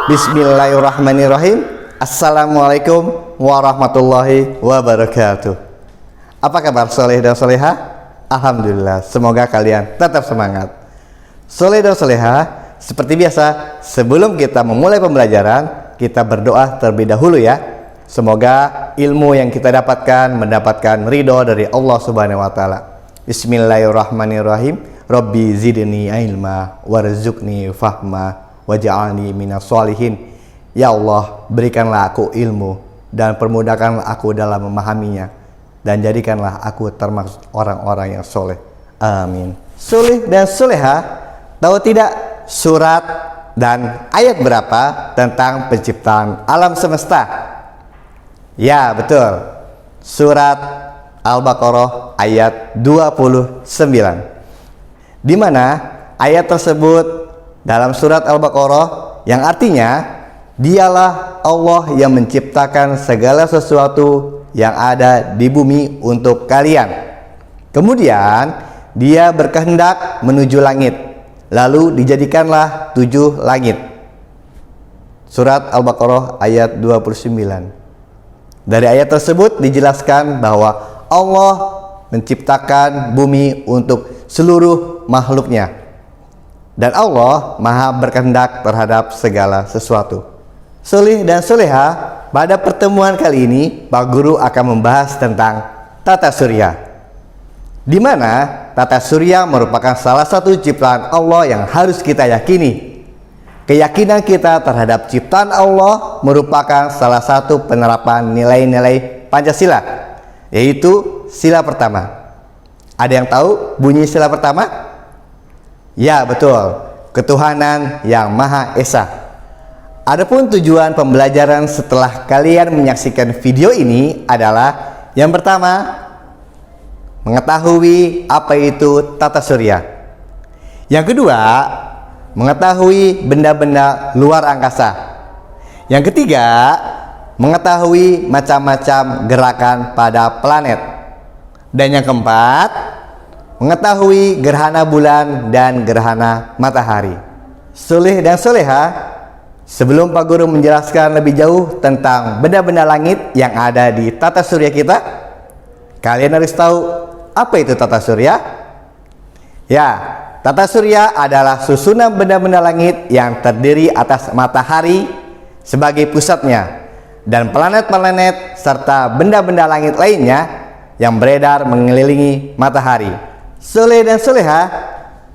Bismillahirrahmanirrahim. Assalamualaikum warahmatullahi wabarakatuh. Apa kabar soleh dan soleha? Alhamdulillah, semoga kalian tetap semangat. Soleh dan soleha, seperti biasa, sebelum kita memulai pembelajaran, kita berdoa terlebih dahulu ya. Semoga ilmu yang kita dapatkan mendapatkan ridho dari Allah Subhanahu wa Ta'ala. Bismillahirrahmanirrahim. Rabbi zidni ilma warzuqni fahma waj'alni minas sholihin. Ya Allah, berikanlah aku ilmu dan permudahkanlah aku dalam memahaminya, dan jadikanlah aku termasuk orang-orang yang soleh. Amin. Soleh dan soleha, tahu tidak surat dan ayat berapa tentang penciptaan alam semesta? Ya, betul. Surat Al-Baqarah ayat 29. Di mana ayat tersebut dalam surat Al-Baqarah yang artinya dialah Allah yang menciptakan segala sesuatu yang ada di bumi untuk kalian. Kemudian dia berkehendak menuju langit, lalu dijadikanlah 7 langit. Surat Al-Baqarah ayat 29. Dari ayat tersebut dijelaskan bahwa Allah menciptakan bumi untuk seluruh makhluknya, dan Allah maha berkehendak terhadap segala sesuatu. Soleh dan soleha, pada pertemuan kali ini Pak Guru akan membahas tentang tata surya, di mana tata surya merupakan salah satu ciptaan Allah yang harus kita yakini. Keyakinan kita terhadap ciptaan Allah merupakan salah satu penerapan nilai-nilai Pancasila, yaitu sila pertama. Ada yang tahu bunyi sila pertama? Ya, betul. Ketuhanan yang Maha Esa. Adapun tujuan pembelajaran setelah kalian menyaksikan video ini adalah yang pertama, mengetahui apa itu tata surya. Yang kedua, mengetahui benda-benda luar angkasa. Yang ketiga, mengetahui macam-macam gerakan pada planet. Dan yang keempat, mengetahui gerhana bulan dan gerhana matahari. Soleh dan soleha, sebelum Pak Guru menjelaskan lebih jauh tentang benda-benda langit yang ada di tata surya kita, kalian harus tahu apa itu tata surya? Ya, tata surya adalah susunan benda-benda langit yang terdiri atas matahari sebagai pusatnya, dan planet-planet serta benda-benda langit lainnya yang beredar mengelilingi matahari. Soleh dan soleha,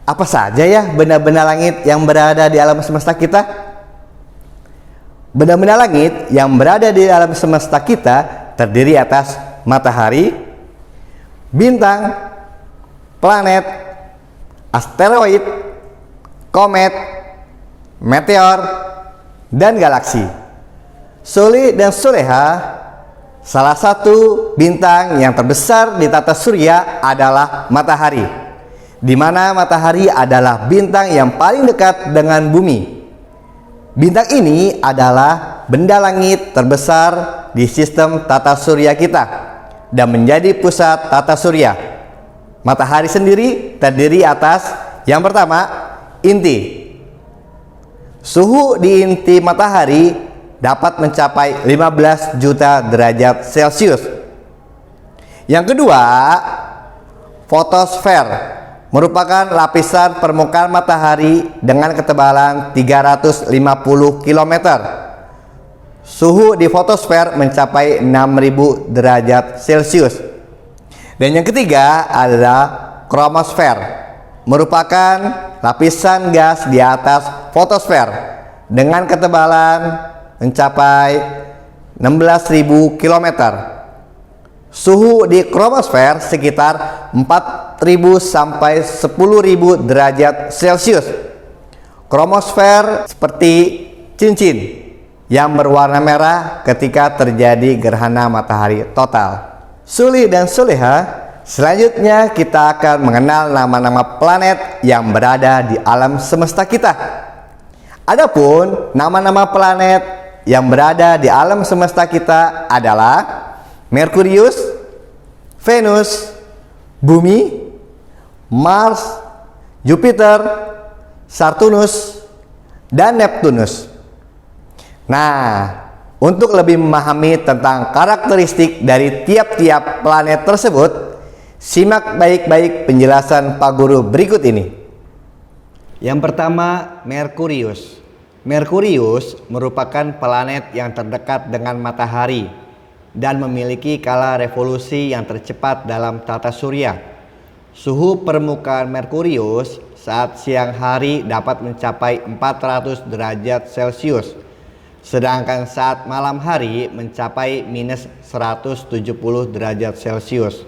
apa saja ya benda-benda langit yang berada di alam semesta kita? Benda-benda langit yang berada di alam semesta kita terdiri atas matahari, bintang, planet, asteroid, komet, meteor, dan galaksi. Soleh dan soleha, salah satu bintang yang terbesar di tata surya adalah matahari, di mana matahari adalah bintang yang paling dekat dengan bumi. Bintang ini adalah benda langit terbesar di sistem tata surya kita dan menjadi pusat tata surya. Matahari sendiri terdiri atas yang pertama, inti. Suhu di inti matahari dapat mencapai 15 juta derajat Celcius. Yang kedua, fotosfer merupakan lapisan permukaan matahari dengan ketebalan 350 km. Suhu di fotosfer mencapai 6000 derajat Celcius. Dan yang ketiga adalah kromosfer, merupakan lapisan gas di atas fotosfer dengan ketebalan mencapai 16.000 km. Suhu di kromosfer sekitar 4.000 sampai 10.000 derajat Celcius. Kromosfer seperti cincin yang berwarna merah ketika terjadi gerhana matahari total. Soleh dan soleha, selanjutnya kita akan mengenal nama-nama planet yang berada di alam semesta kita. Adapun nama-nama planet yang berada di alam semesta kita adalah Merkurius, Venus, Bumi, Mars, Jupiter, Saturnus, dan Neptunus. Nah, untuk lebih memahami tentang karakteristik dari tiap-tiap planet tersebut, simak baik-baik penjelasan Pak Guru berikut ini. Yang pertama, Merkurius. Merkurius merupakan planet yang terdekat dengan matahari dan memiliki skala revolusi yang tercepat dalam tata surya. Suhu permukaan Merkurius saat siang hari dapat mencapai 400 derajat Celcius, sedangkan saat malam hari mencapai minus 170 derajat Celcius.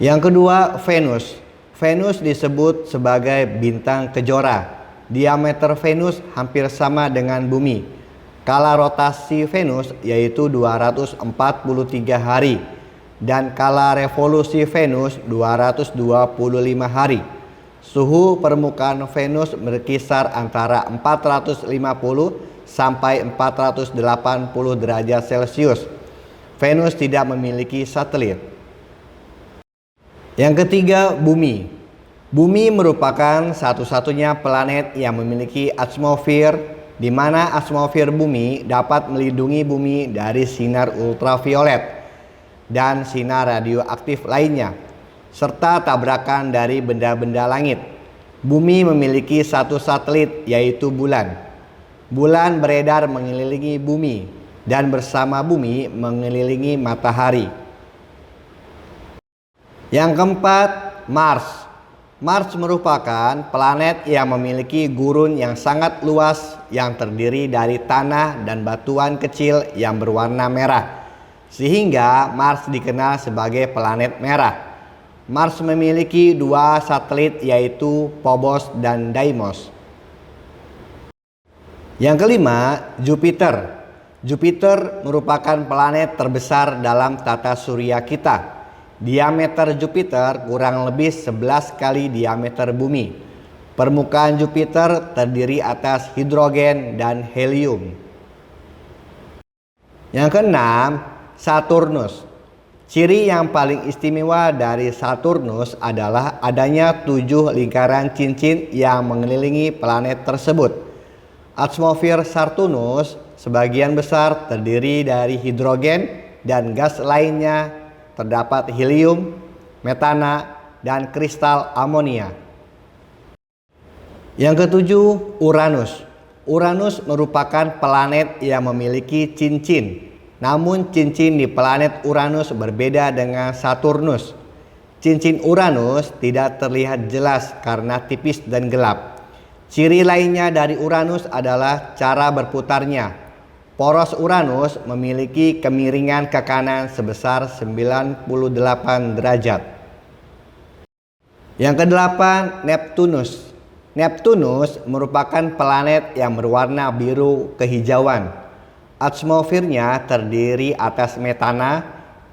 Yang kedua, Venus. Venus disebut sebagai bintang kejora. Diameter Venus hampir sama dengan bumi. Skala rotasi Venus yaitu 243 hari dan skala revolusi Venus 225 hari. Suhu permukaan Venus berkisar antara 450 sampai 480 derajat Celcius. Venus tidak memiliki satelit. Yang ketiga, Bumi. Bumi merupakan satu-satunya planet yang memiliki atmosfer, di mana atmosfer Bumi dapat melindungi Bumi dari sinar ultraviolet dan sinar radioaktif lainnya, serta tabrakan dari benda-benda langit. Bumi memiliki satu satelit, yaitu bulan. Bulan beredar mengelilingi Bumi dan bersama Bumi mengelilingi matahari. Yang keempat, Mars. Mars merupakan planet yang memiliki gurun yang sangat luas yang terdiri dari tanah dan batuan kecil yang berwarna merah, sehingga Mars dikenal sebagai planet merah. Mars memiliki dua satelit, yaitu Phobos dan Deimos. Yang kelima, Jupiter. Jupiter merupakan planet terbesar dalam tata surya kita. Diameter Jupiter kurang lebih 11 kali diameter Bumi. Permukaan Jupiter terdiri atas hidrogen dan helium. Yang keenam, Saturnus. Ciri yang paling istimewa dari Saturnus adalah adanya 7 lingkaran cincin yang mengelilingi planet tersebut. Atmosfer Saturnus sebagian besar terdiri dari hidrogen dan gas lainnya terdapat helium, metana, dan kristal amonia. Yang ketujuh, Uranus. Uranus merupakan planet yang memiliki cincin. Namun cincin di planet Uranus berbeda dengan Saturnus. Cincin Uranus tidak terlihat jelas karena tipis dan gelap. Ciri lainnya dari Uranus adalah cara berputarnya. Poros Uranus memiliki kemiringan ke kanan sebesar 98 derajat. Yang kedelapan, Neptunus. Neptunus merupakan planet yang berwarna biru kehijauan. Atmosfernya terdiri atas metana,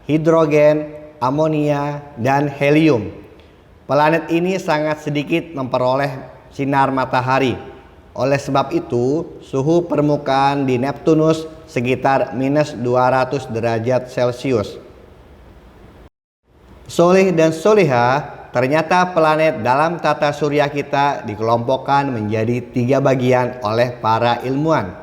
hidrogen, amonia, dan helium. Planet ini sangat sedikit memperoleh sinar matahari. Oleh sebab itu, suhu permukaan di Neptunus sekitar minus 200 derajat Celcius. Soleh dan soleha, ternyata planet dalam tata surya kita dikelompokkan menjadi 3 bagian oleh para ilmuwan.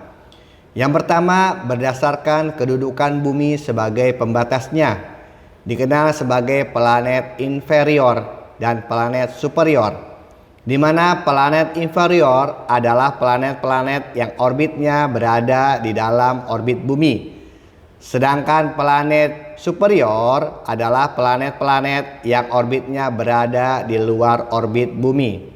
Yang pertama, berdasarkan kedudukan Bumi sebagai pembatasnya, dikenal sebagai planet inferior dan planet superior, di mana planet inferior adalah planet-planet yang orbitnya berada di dalam orbit Bumi. Sedangkan planet superior adalah planet-planet yang orbitnya berada di luar orbit Bumi.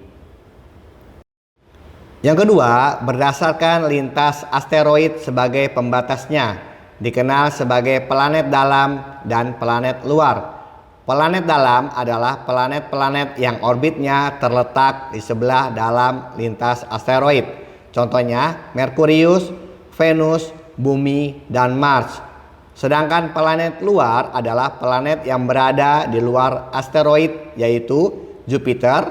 Yang kedua, berdasarkan lintas asteroid sebagai pembatasnya, dikenal sebagai planet dalam dan planet luar. Planet dalam adalah planet-planet yang orbitnya terletak di sebelah dalam lintas asteroid. Contohnya Merkurius, Venus, Bumi, dan Mars. Sedangkan planet luar adalah planet yang berada di luar asteroid, yaitu Jupiter,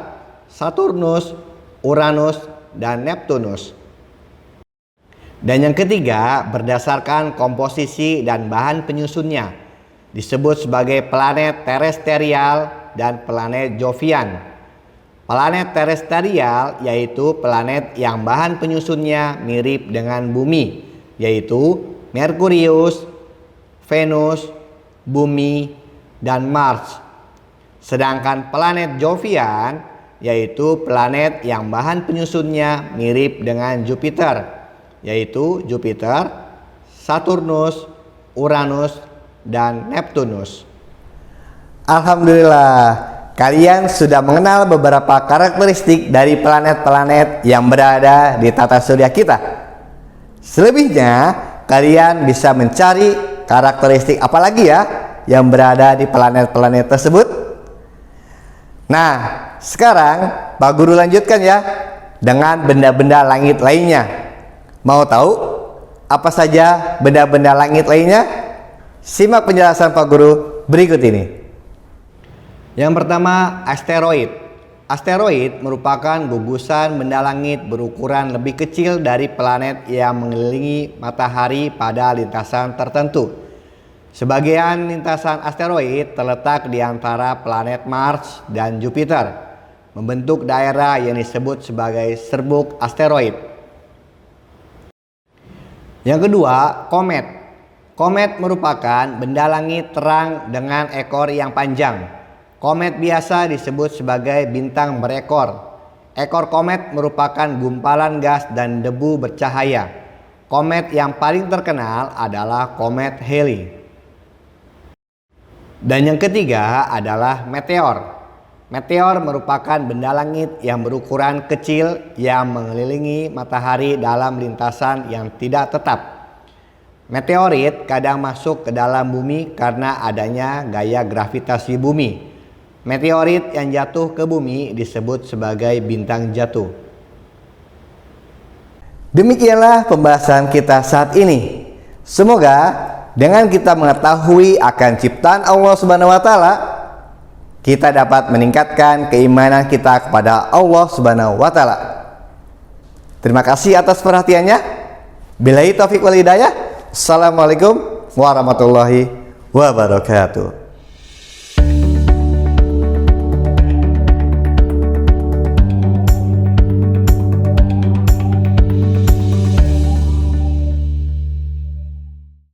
Saturnus, Uranus, dan Neptunus. Dan yang ketiga, berdasarkan komposisi dan bahan penyusunnya, disebut sebagai planet terestrial dan planet Jovian. Planet terestrial yaitu planet yang bahan penyusunnya mirip dengan bumi, yaitu Merkurius, Venus, Bumi, dan Mars. Sedangkan planet Jovian yaitu planet yang bahan penyusunnya mirip dengan Jupiter, yaitu Jupiter, Saturnus, Uranus, dan Neptunus. Alhamdulillah, kalian sudah mengenal beberapa karakteristik dari planet-planet yang berada di tata surya kita. Selebihnya, kalian bisa mencari karakteristik apa lagi ya yang berada di planet-planet tersebut. Nah, sekarang Pak Guru lanjutkan ya dengan benda-benda langit lainnya. Mau tahu apa saja benda-benda langit lainnya? Simak penjelasan Pak Guru berikut ini. Yang pertama, asteroid. Asteroid merupakan gugusan benda langit berukuran lebih kecil dari planet yang mengelilingi matahari pada lintasan tertentu. Sebagian lintasan asteroid terletak di antara planet Mars dan Jupiter, membentuk daerah yang disebut sebagai serbuk asteroid. Yang kedua, komet. Komet merupakan benda langit terang dengan ekor yang panjang. Komet biasa disebut sebagai bintang berekor. Ekor komet merupakan gumpalan gas dan debu bercahaya. Komet yang paling terkenal adalah komet Halley. Dan yang ketiga adalah meteor. Meteor merupakan benda langit yang berukuran kecil yang mengelilingi matahari dalam lintasan yang tidak tetap. Meteorit kadang masuk ke dalam bumi karena adanya gaya gravitasi bumi. Meteorit yang jatuh ke bumi disebut sebagai bintang jatuh. Demikianlah pembahasan kita saat ini. Semoga dengan kita mengetahui akan ciptaan Allah Subhanahu wa taala, kita dapat meningkatkan keimanan kita kepada Allah Subhanahu wa taala. Terima kasih atas perhatiannya. Billahi taufiq wal hidayah. Assalamualaikum warahmatullahi wabarakatuh.